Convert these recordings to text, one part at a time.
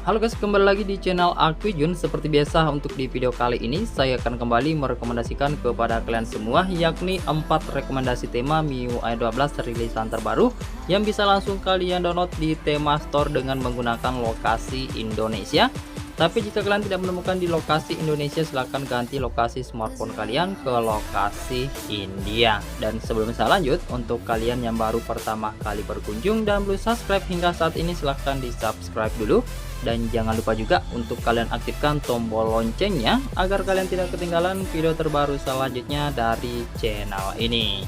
Halo guys, kembali lagi di channel Aquijun. Seperti biasa, untuk di video kali ini saya akan kembali merekomendasikan kepada kalian semua, yakni 4 rekomendasi tema MIUI 12 rilisan terbaru yang bisa langsung kalian download di Tema Store dengan menggunakan lokasi Indonesia. Tapi jika kalian tidak menemukan di lokasi Indonesia, silahkan ganti lokasi smartphone kalian ke lokasi India. Dan sebelum saya lanjut, untuk kalian yang baru pertama kali berkunjung dan belum subscribe hingga saat ini, silahkan di subscribe dulu. Dan jangan lupa juga untuk kalian aktifkan tombol loncengnya agar kalian tidak ketinggalan video terbaru selanjutnya dari channel ini.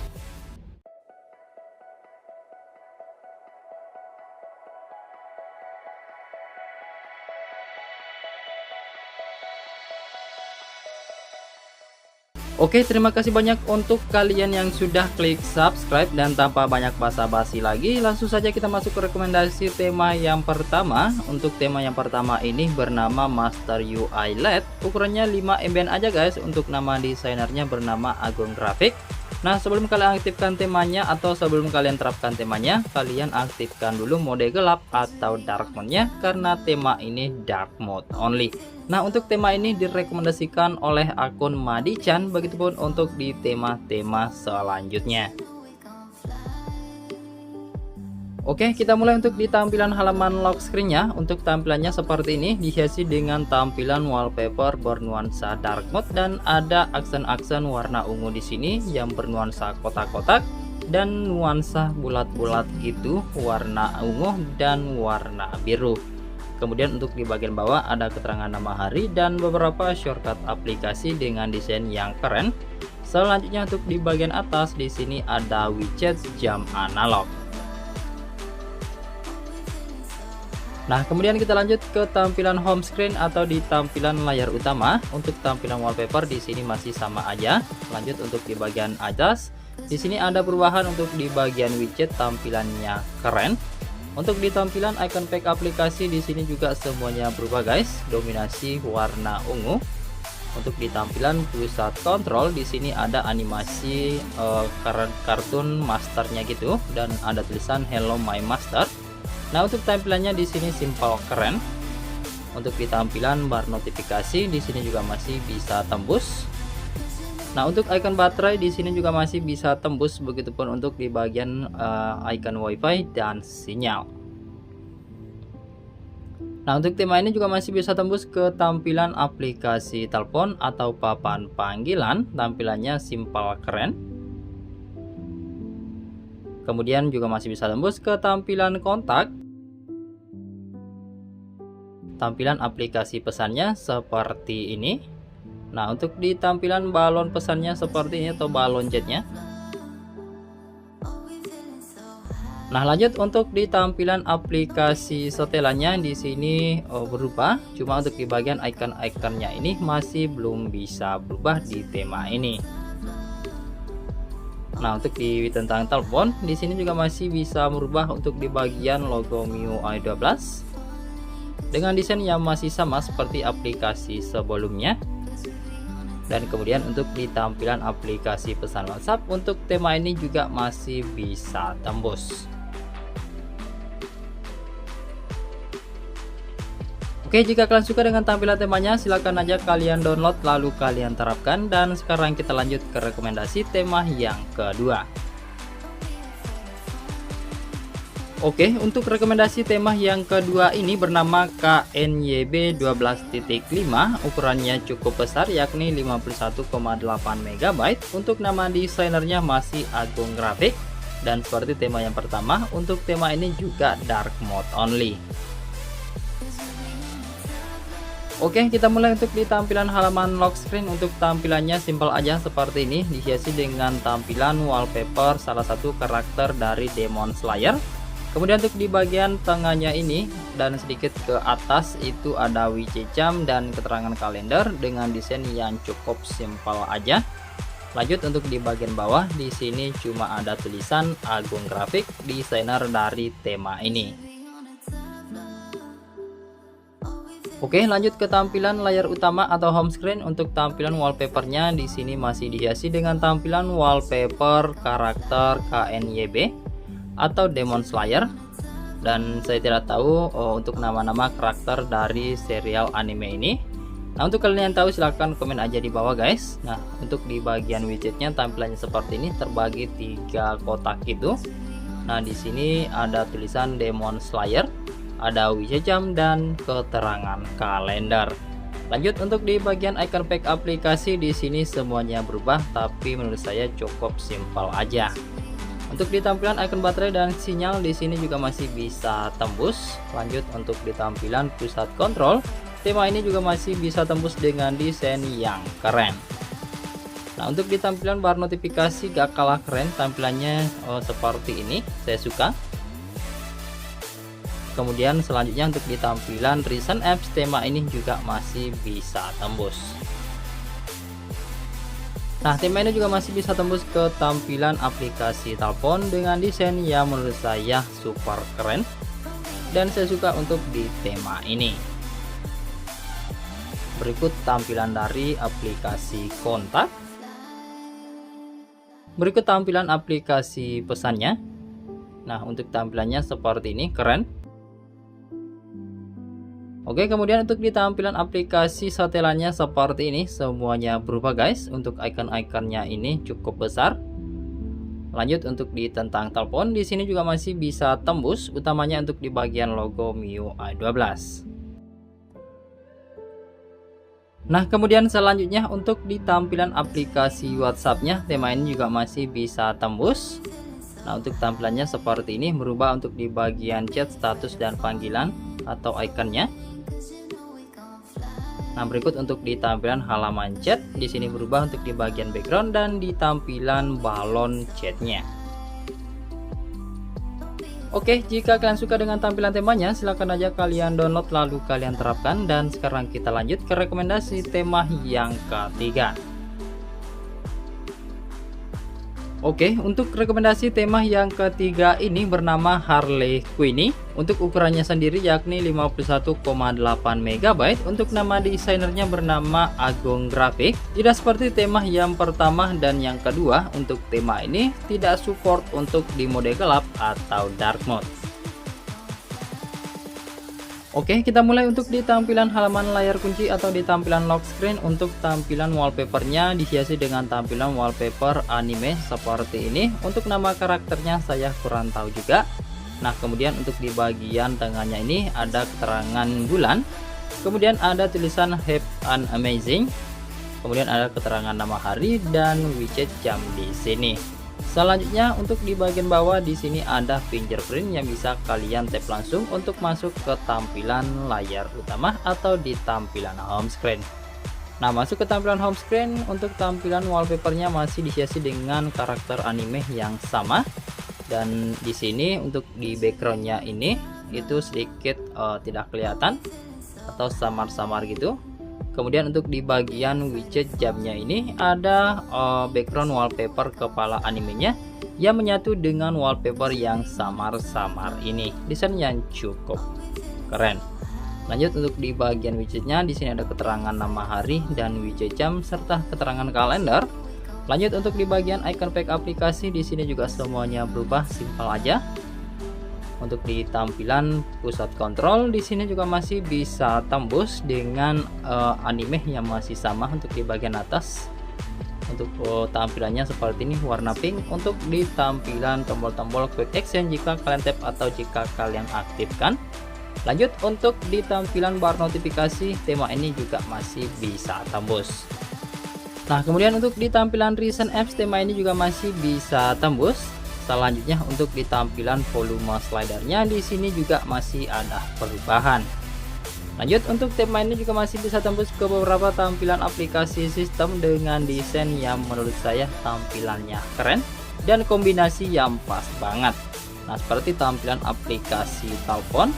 Oke, terima kasih banyak untuk kalian yang sudah klik subscribe, dan tanpa banyak basa-basi lagi, langsung saja kita masuk ke rekomendasi tema yang pertama. Untuk tema yang pertama ini bernama Master UI LED, ukurannya 5 MB aja guys. Untuk nama desainernya bernama Agung Graphic. Nah, sebelum kalian aktifkan temanya atau sebelum kalian terapkan temanya, kalian aktifkan dulu mode gelap atau dark mode-nya, karena tema ini dark mode only. Nah, untuk tema ini direkomendasikan oleh akun Madi-chan, begitupun untuk di tema-tema selanjutnya. Oke, kita mulai untuk di tampilan halaman lock screen-nya. Untuk tampilannya seperti ini, dihiasi dengan tampilan wallpaper bernuansa dark mode dan ada aksen-aksen warna ungu di sini yang bernuansa kotak-kotak dan nuansa bulat-bulat gitu, warna ungu dan warna biru. Kemudian untuk di bagian bawah ada keterangan nama hari dan beberapa shortcut aplikasi dengan desain yang keren. Selanjutnya untuk di bagian atas di sini ada widget jam analog. Nah, kemudian kita lanjut ke tampilan home screen atau di tampilan layar utama. Untuk tampilan wallpaper di sini masih sama aja. Lanjut untuk di bagian atas, di sini ada perubahan untuk di bagian widget, tampilannya keren. Untuk di tampilan icon pack aplikasi di sini juga semuanya berubah guys, dominasi warna ungu. Untuk di tampilan pusat kontrol di sini ada animasi kartun masternya gitu dan ada tulisan Hello My Master. Nah, untuk tampilannya di sini simple keren. Untuk di tampilan bar notifikasi di sini juga masih bisa tembus. Nah, untuk icon baterai di sini juga masih bisa tembus, begitupun untuk di bagian icon WiFi dan sinyal. Nah, untuk tema ini juga masih bisa tembus ke tampilan aplikasi telepon atau papan panggilan, tampilannya simple keren. Kemudian juga masih bisa tembus ke tampilan kontak. Tampilan aplikasi pesannya seperti ini. Nah, untuk di tampilan balon pesannya seperti ini atau balon chatnya. Nah, lanjut untuk di tampilan aplikasi setelannya di sini berubah. Cuma untuk di bagian icon-iconnya ini masih belum bisa berubah di tema ini. Nah, untuk di tentang telepon di sini juga masih bisa merubah untuk di bagian logo MIUI 12 dengan desain yang masih sama seperti aplikasi sebelumnya. Dan kemudian untuk di tampilan aplikasi pesan WhatsApp untuk tema ini juga masih bisa tembus. Oke, jika kalian suka dengan tampilan temanya, silahkan aja kalian download lalu kalian terapkan. Dan sekarang kita lanjut ke rekomendasi tema yang kedua. Oke, untuk rekomendasi tema yang kedua ini bernama KNYB 12.5, ukurannya cukup besar yakni 51,8 MB. Untuk nama desainernya masih Agung Graphic. Dan seperti tema yang pertama, untuk tema ini juga dark mode only. Oke, kita mulai untuk di tampilan halaman lock screen. Untuk tampilannya simpel aja seperti ini, dihiasi dengan tampilan wallpaper salah satu karakter dari Demon Slayer. Kemudian untuk di bagian tengahnya ini dan sedikit ke atas itu ada widget jam dan keterangan kalender dengan desain yang cukup simpel aja. Lanjut untuk di bagian bawah, di sini cuma ada tulisan Agung Grafik, desainer dari tema ini. Oke, lanjut ke tampilan layar utama atau home screen. Untuk tampilan wallpapernya di sini masih dihiasi dengan tampilan wallpaper karakter KNYB atau Demon Slayer. Dan saya tidak tahu untuk nama-nama karakter dari serial anime ini. Nah, untuk kalian yang tahu silahkan komen aja di bawah guys. Nah, untuk di bagian widgetnya tampilannya seperti ini, terbagi 3 kotak itu. Nah, di sini ada tulisan Demon Slayer, ada widget jam dan keterangan kalender. Lanjut untuk di bagian icon pack aplikasi, di sini semuanya berubah, tapi menurut saya cukup simpel aja. Untuk di tampilan icon baterai dan sinyal di sini juga masih bisa tembus. Lanjut untuk di tampilan pusat kontrol, tema ini juga masih bisa tembus dengan desain yang keren. Nah, untuk di tampilan bar notifikasi gak kalah keren, tampilannya seperti ini, saya suka. Kemudian selanjutnya untuk di tampilan recent apps, tema ini juga masih bisa tembus. Nah, tema ini juga masih bisa tembus ke tampilan aplikasi telepon dengan desain yang menurut saya super keren dan saya suka untuk di tema ini. Berikut tampilan dari aplikasi kontak. Berikut tampilan aplikasi pesannya. Nah, untuk tampilannya seperti ini, keren. Oke, kemudian untuk di tampilan aplikasi setelannya seperti ini, semuanya berubah guys. Untuk icon-iconnya ini cukup besar. Lanjut untuk di tentang telepon, di sini juga masih bisa tembus, utamanya untuk di bagian logo MIUI 12. Nah, kemudian selanjutnya untuk di tampilan aplikasi WhatsApp-nya, tema ini juga masih bisa tembus. Nah, untuk tampilannya seperti ini, berubah untuk di bagian chat, status dan panggilan atau ikonnya. Nah, berikut untuk di tampilan halaman chat, di sini berubah untuk di bagian background dan di tampilan balon chatnya. Oke, jika kalian suka dengan tampilan temanya, silahkan aja kalian download lalu kalian terapkan. Dan sekarang kita lanjut ke rekomendasi tema yang ketiga. Oke, untuk rekomendasi tema yang ketiga ini bernama Harley Quinn. Untuk ukurannya sendiri yakni 51,8 MB. Untuk nama desainernya bernama Agung Grafik. Tidak seperti tema yang pertama dan yang kedua, untuk tema ini tidak support untuk di mode gelap atau dark mode. Oke, kita mulai untuk di tampilan halaman layar kunci atau di tampilan lock screen. Untuk tampilan wallpapernya dihiasi dengan tampilan wallpaper anime seperti ini. Untuk nama karakternya saya kurang tahu juga. Nah, kemudian untuk di bagian tengahnya ini ada keterangan bulan. Kemudian ada tulisan Have an Amazing. Kemudian ada keterangan nama hari dan widget jam di sini. Selanjutnya untuk di bagian bawah di sini ada fingerprint yang bisa kalian tap langsung untuk masuk ke tampilan layar utama atau di tampilan home screen. Nah, masuk ke tampilan home screen, untuk tampilan wallpapernya masih dihiasi dengan karakter anime yang sama. Dan di sini untuk di backgroundnya ini itu sedikit tidak kelihatan atau samar-samar gitu. Kemudian untuk di bagian widget jamnya ini ada background wallpaper kepala animenya yang menyatu dengan wallpaper yang samar-samar ini. Desain yang cukup keren. Lanjut untuk di bagian widgetnya, di sini ada keterangan nama hari dan widget jam serta keterangan kalender. Lanjut untuk di bagian icon pack aplikasi, di sini juga semuanya berubah, simpel aja. Untuk di tampilan pusat kontrol di sini juga masih bisa tembus dengan anime yang masih sama untuk di bagian atas. Untuk tampilannya seperti ini, warna pink. Untuk di tampilan tombol-tombol quick action jika kalian tap atau jika kalian aktifkan. Lanjut untuk di tampilan bar notifikasi, tema ini juga masih bisa tembus. Nah, kemudian untuk di tampilan recent apps, tema ini juga masih bisa tembus. Selanjutnya untuk di tampilan volume slidernya di sini juga masih ada perubahan. Lanjut, untuk tema ini juga masih bisa tembus ke beberapa tampilan aplikasi sistem dengan desain yang menurut saya tampilannya keren dan kombinasi yang pas banget. Nah, seperti tampilan aplikasi telepon,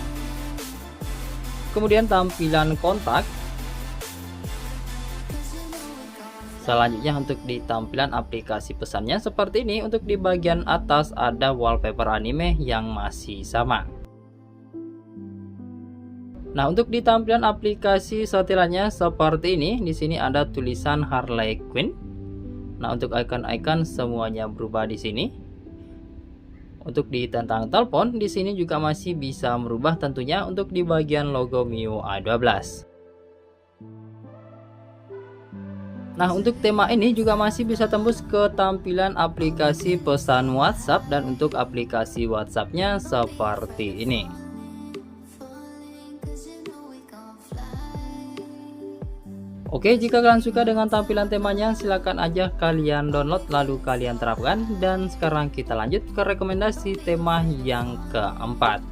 kemudian tampilan kontak. Selanjutnya untuk di tampilan aplikasi pesannya seperti ini. Untuk di bagian atas ada wallpaper anime yang masih sama. Nah, untuk di tampilan aplikasi setelannya seperti ini. Di sini ada tulisan Harley Quinn. Nah, untuk icon-icon semuanya berubah di sini. Untuk di tentang telepon di sini juga masih bisa merubah tentunya untuk di bagian logo MIUI 12. Nah, untuk tema ini juga masih bisa tembus ke tampilan aplikasi pesan WhatsApp dan untuk aplikasi WhatsApp-nya seperti ini. Oke, jika kalian suka dengan tampilan temanya, silakan aja kalian download lalu kalian terapkan. Dan sekarang kita lanjut ke rekomendasi tema yang keempat.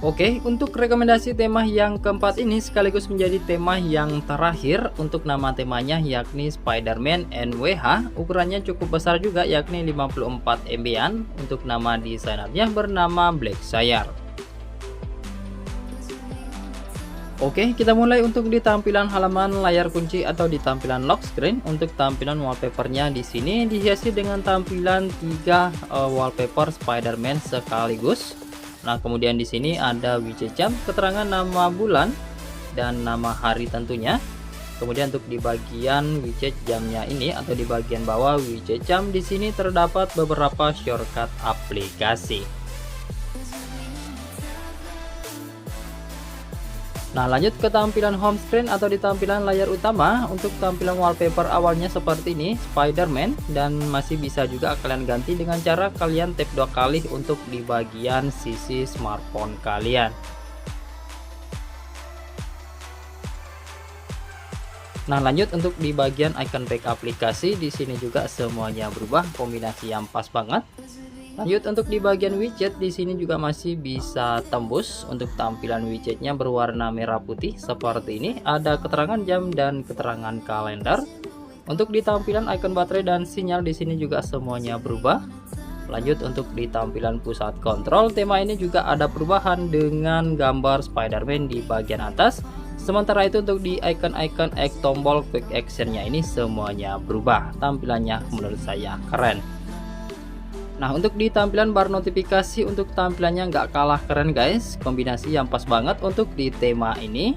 Oke, untuk rekomendasi tema yang keempat ini sekaligus menjadi tema yang terakhir. Untuk nama temanya yakni Spider-Man NWH. Ukurannya cukup besar juga yakni 54 MB-an. Untuk nama desainernya bernama Blackshire. Oke, kita mulai untuk di tampilan halaman layar kunci atau di tampilan lock screen. Untuk tampilan wallpapernya di sini dihiasi dengan tampilan 3 wallpaper Spider-Man sekaligus. Nah, kemudian di sini ada widget jam, keterangan nama bulan dan nama hari tentunya. Kemudian untuk di bagian widget jamnya ini atau di bagian bawah widget jam di sini terdapat beberapa shortcut aplikasi. Nah, lanjut ke tampilan home screen atau di tampilan layar utama. Untuk tampilan wallpaper awalnya seperti ini, Spider-Man, dan masih bisa juga kalian ganti dengan cara kalian tap 2 kali untuk di bagian sisi smartphone kalian. Nah, lanjut untuk di bagian icon back aplikasi di sini juga semuanya berubah, kombinasi yang pas banget. Lanjut untuk di bagian widget di sini juga masih bisa tembus. Untuk tampilan widgetnya berwarna merah putih seperti ini. Ada keterangan jam dan keterangan kalender. Untuk di tampilan icon baterai dan sinyal di sini juga semuanya berubah. Lanjut untuk di tampilan pusat kontrol, tema ini juga ada perubahan dengan gambar Spider-Man di bagian atas. Sementara itu untuk di icon-icon tombol quick actionnya ini semuanya berubah. Tampilannya menurut saya keren. Nah, untuk di tampilan bar notifikasi untuk tampilannya nggak kalah keren guys. Kombinasi yang pas banget untuk di tema ini.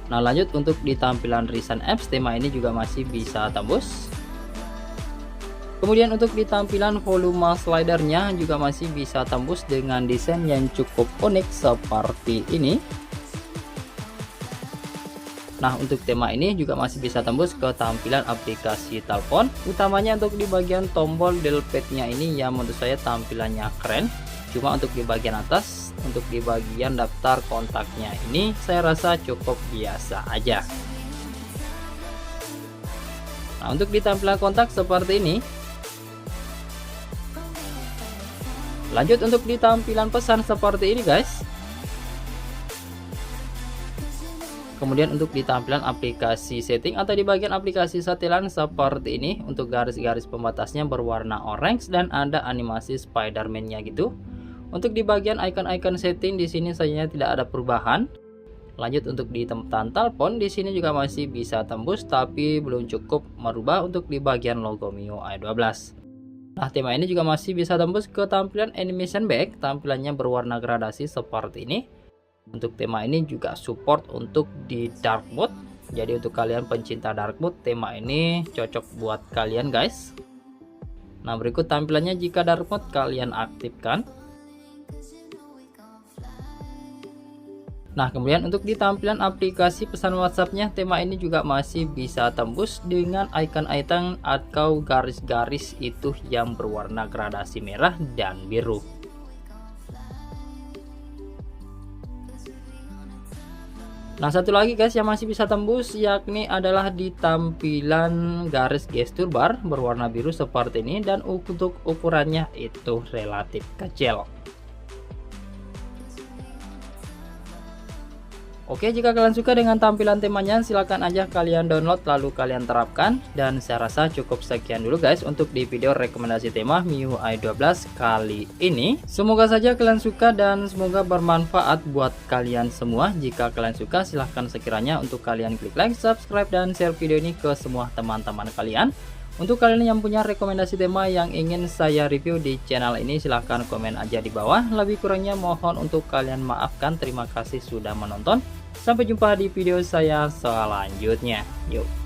Nah, lanjut untuk di tampilan recent apps, tema ini juga masih bisa tembus. Kemudian untuk di tampilan volume slidernya juga masih bisa tembus dengan desain yang cukup unik seperti ini. Nah, untuk tema ini juga masih bisa tembus ke tampilan aplikasi telepon. Utamanya untuk di bagian tombol dial pad-nya ini yang menurut saya tampilannya keren. Cuma untuk di bagian atas, untuk di bagian daftar kontaknya ini saya rasa cukup biasa aja. Nah, untuk di tampilan kontak seperti ini. Lanjut untuk di tampilan pesan seperti ini guys. Kemudian untuk di tampilan aplikasi setting atau di bagian aplikasi setelan seperti ini. Untuk garis-garis pembatasnya berwarna orange dan ada animasi Spider-Man-nya gitu. Untuk di bagian icon-icon setting di sini sayangnya tidak ada perubahan. Lanjut untuk di tempat telepon di sini juga masih bisa tembus tapi belum cukup merubah untuk di bagian logo MIUI 12. Nah, tema ini juga masih bisa tembus ke tampilan animation back. Tampilannya berwarna gradasi seperti ini. Untuk tema ini juga support untuk di dark mode. Jadi untuk kalian pencinta dark mode, tema ini cocok buat kalian guys. Nah, berikut tampilannya jika dark mode kalian aktifkan. Nah, kemudian untuk di tampilan aplikasi pesan WhatsApp-nya, tema ini juga masih bisa tembus dengan icon-icon atau garis-garis itu yang berwarna gradasi merah dan biru. Nah, satu lagi guys yang masih bisa tembus yakni adalah di tampilan garis gestur bar berwarna biru seperti ini, dan untuk ukurannya itu relatif kecil. Oke, jika kalian suka dengan tampilan temanya, silahkan aja kalian download lalu kalian terapkan. Dan saya rasa cukup sekian dulu guys untuk di video rekomendasi tema MIUI 12 kali ini. Semoga saja kalian suka dan semoga bermanfaat buat kalian semua. Jika kalian suka, silahkan sekiranya untuk kalian klik like, subscribe, dan share video ini ke semua teman-teman kalian. Untuk kalian yang punya rekomendasi tema yang ingin saya review di channel ini, silahkan komen aja di bawah. Lebih kurangnya mohon untuk kalian maafkan. Terima kasih sudah menonton. Sampai jumpa di video saya selanjutnya. Yuk.